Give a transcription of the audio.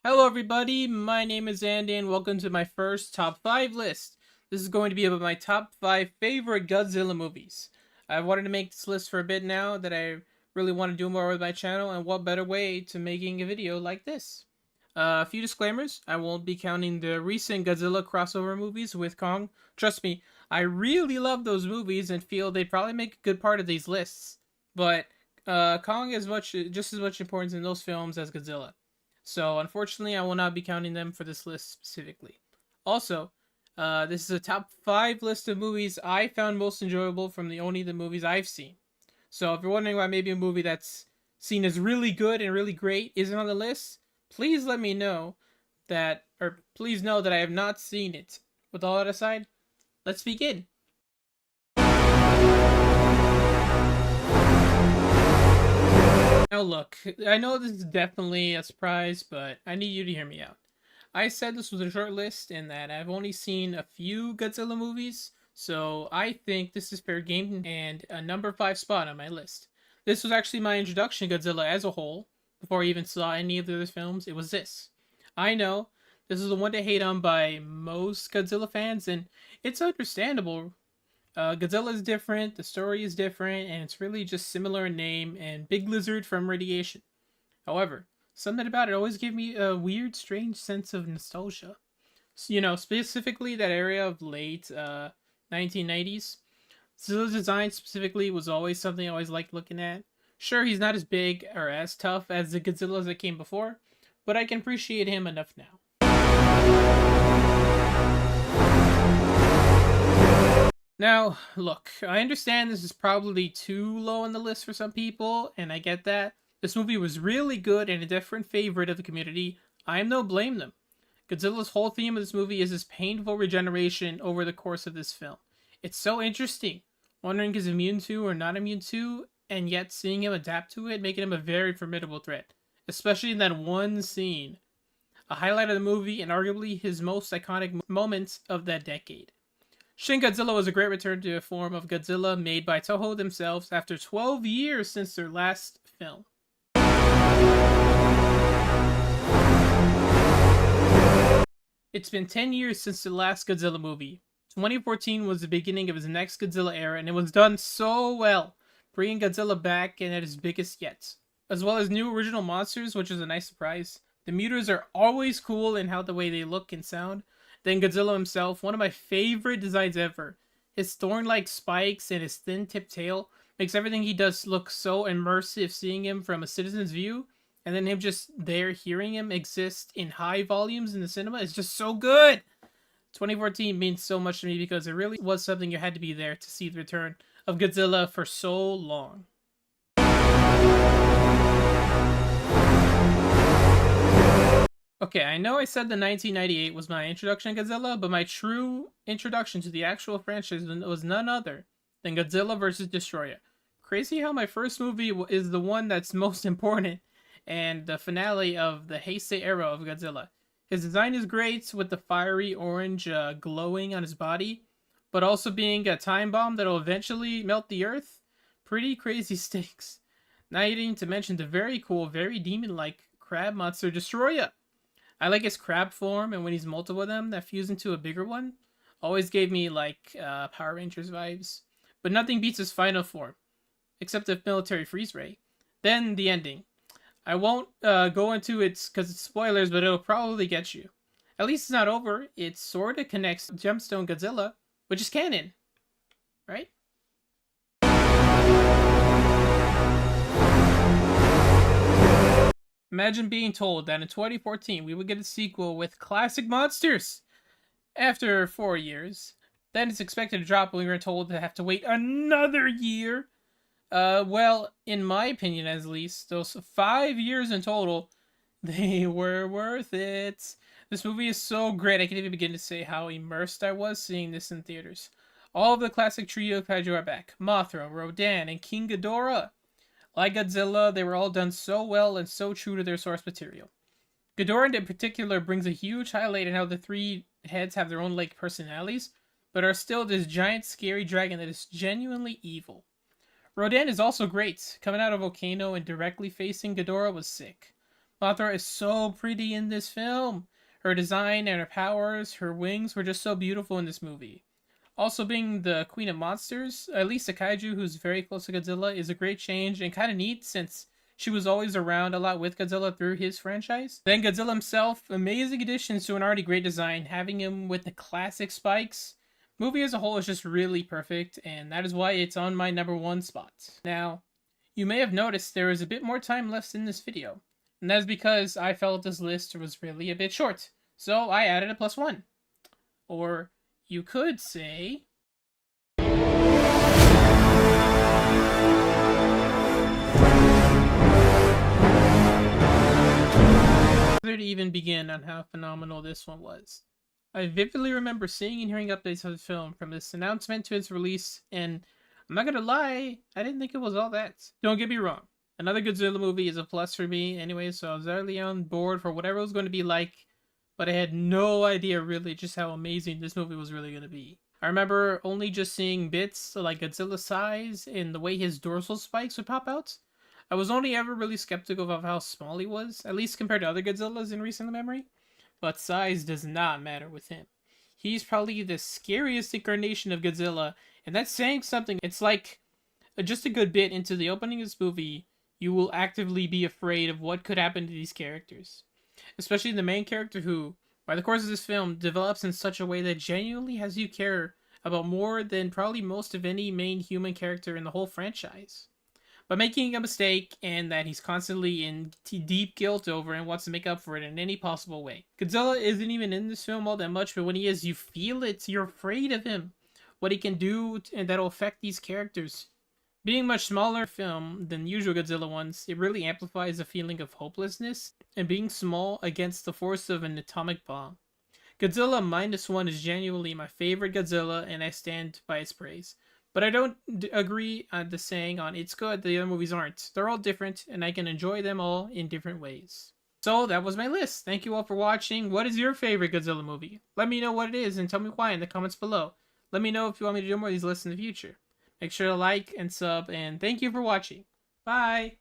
Hello everybody, my name is Andy and welcome to my first top 5 list. This is going to be about my top 5 favorite Godzilla movies. I've wanted to make this list for a bit now that I really want to do more with my channel, and what better way to making a video like this. A few disclaimers: I won't be counting the recent Godzilla crossover movies with Kong. Trust me, I really love those movies and feel they'd probably make a good part of these lists. But Kong is just as much importance in those films as Godzilla. So unfortunately, I will not be counting them for this list specifically. Also, this is a top 5 list of movies I found most enjoyable from only the movies I've seen. So if you're wondering why maybe a movie that's seen as really good and really great isn't on the list, please let me know or please know that I have not seen it. With all that aside, let's begin. Now look, I know this is definitely a surprise, but I need you to hear me out. I said this was a short list and that I've only seen a few Godzilla movies, so I think this is fair game and a number 5 spot on my list. This was actually my introduction to Godzilla as a whole. Before I even saw any of the other films, it was this. I know, this is the one to hate on by most Godzilla fans, and it's understandable. Godzilla is different, the story is different, and it's really just similar in name and Big Lizard from Radiation. However, something about it always gave me a weird, strange sense of nostalgia. Specifically that area of late 1990s. Godzilla's design specifically was always something I always liked looking at. Sure, he's not as big or as tough as the Godzillas that came before, but I can appreciate him enough now. Now, look, I understand this is probably too low on the list for some people, and I get that. This movie was really good and a different favorite of the community. I no blame them. Godzilla's whole theme of this movie is his painful regeneration over the course of this film. It's so interesting, wondering if he's immune to or not immune to, and yet seeing him adapt to it, making him a very formidable threat. Especially in that one scene. A highlight of the movie and arguably his most iconic moments of that decade. Shin Godzilla was a great return to a form of Godzilla made by Toho themselves after 12 years since their last film. It's been 10 years since the last Godzilla movie. 2014 was the beginning of his next Godzilla era, and it was done so well, bringing Godzilla back and at his biggest yet. As well as new original monsters, which is a nice surprise. The mutors are always cool in how the way they look and sound. Then Godzilla himself, one of my favorite designs ever. His thorn-like spikes and his thin-tipped tail makes everything he does look so immersive, seeing him from a citizen's view, and then him just there hearing him exist in high volumes in the cinema is just so good. 2014 means so much to me because it really was something you had to be there to see the return of Godzilla for so long. Okay, I know I said the 1998 was my introduction to Godzilla, but my true introduction to the actual franchise was none other than Godzilla vs. Destroyer. Crazy how my first movie is the one that's most important and the finale of the Heisei era of Godzilla. His design is great with the fiery orange glowing on his body, but also being a time bomb that'll eventually melt the earth. Pretty crazy stakes. Not even to mention the very cool, very demon-like crab monster Destroyer. I like his crab form, and when he's multiple of them that fuse into a bigger one, always gave me like Power Rangers vibes. But nothing beats his final form, except the military freeze ray. Then the ending. I won't go into it because it's spoilers, but it'll probably get you. At least it's not over. It sort of connects Gemstone Godzilla, which is canon, right? Imagine being told that in 2014 we would get a sequel with classic monsters after 4 years. Then it's expected to drop and we were told to have to wait another year. Well, in my opinion at least, those 5 years in total, they were worth it. This movie is so great, I can't even begin to say how immersed I was seeing this in theaters. All of the classic trio of kaiju are back. Mothra, Rodan, and King Ghidorah. Like Godzilla, they were all done so well and so true to their source material. Ghidorah in particular brings a huge highlight in how the three heads have their own like personalities, but are still this giant scary dragon that is genuinely evil. Rodan is also great. Coming out of a volcano and directly facing Ghidorah was sick. Mothra is so pretty in this film. Her design and her powers, her wings were just so beautiful in this movie. Also, being the queen of monsters, at least a kaiju who's very close to Godzilla, is a great change and kind of neat since she was always around a lot with Godzilla through his franchise. Then Godzilla himself, amazing additions to an already great design, having him with the classic spikes. Movie as a whole is just really perfect, and that is why it's on my #1 spot. Now, you may have noticed there is a bit more time left in this video, and that is because I felt this list was really a bit short, so I added a +1. Or you could say... Where to even begin on how phenomenal this one was. I vividly remember seeing and hearing updates of the film from its announcement to its release, and I'm not gonna lie, I didn't think it was all that. Don't get me wrong, another Godzilla movie is a plus for me anyway, so I was early on board for whatever it was going to be like, but I had no idea really just how amazing this movie was really going to be. I remember only just seeing bits like Godzilla's size and the way his dorsal spikes would pop out. I was only ever really skeptical of how small he was, at least compared to other Godzillas in recent memory. But size does not matter with him. He's probably the scariest incarnation of Godzilla, and that's saying something. It's like, just a good bit into the opening of this movie, you will actively be afraid of what could happen to these characters. Especially the main character who, by the course of this film, develops in such a way that genuinely has you care about more than probably most of any main human character in the whole franchise. But making a mistake, and that he's constantly in deep guilt over and wants to make up for it in any possible way. Godzilla isn't even in this film all that much, but when he is, you feel it. You're afraid of him. What he can do, and that'll affect these characters. Being much smaller film than usual Godzilla ones, it really amplifies the feeling of hopelessness and being small against the force of an atomic bomb. Godzilla -1 is genuinely my favorite Godzilla, and I stand by its praise. But I don't agree on the saying on it's good, the other movies aren't. They're all different, and I can enjoy them all in different ways. So that was my list. Thank you all for watching. What is your favorite Godzilla movie? Let me know what it is and tell me why in the comments below. Let me know if you want me to do more of these lists in the future. Make sure to like and sub, and thank you for watching. Bye!